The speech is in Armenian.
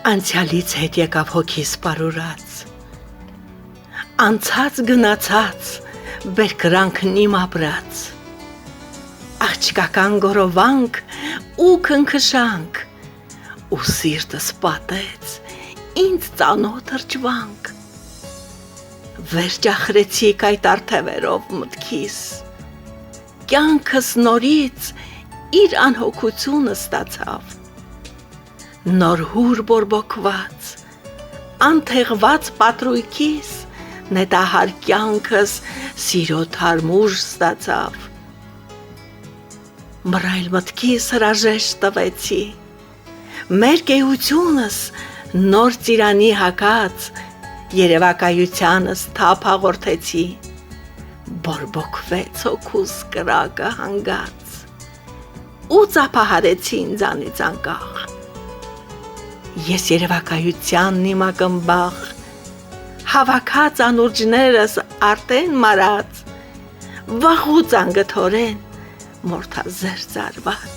Անցյալից հետ եկավ հոգիս պարուրած, անցած գնացած, բերկրանքն իմ ապրած, աղջկական գորովանք ու քնքշանք, ու սիրտս պատեց ինձ ծանոթ հրճվանք, վերջախրեցիք այդ արդևերով մտքիս, կյանքս նորից իր անհոգությունը ստացավ, նոր հուր բորբոքված, անթեղված պատրույքիս, նետահար կյանքս սիրո թարմուր ստացավ, մռայլ մտքիս հրաժեշտ տվեցի, մեր կեությունս նոր ծիրանի հագած, երևակայությանս թափ հաղորդեցի, բորբոքվեց հոգուս կրակը հանգած, ու ծափահարեցի ինձանից անկախ, ես երևակայությանն իմ ակմբախ, հավաքած անուրջներս արտեն մարած, վաղուց անգթորեն մորթազեր ծարված,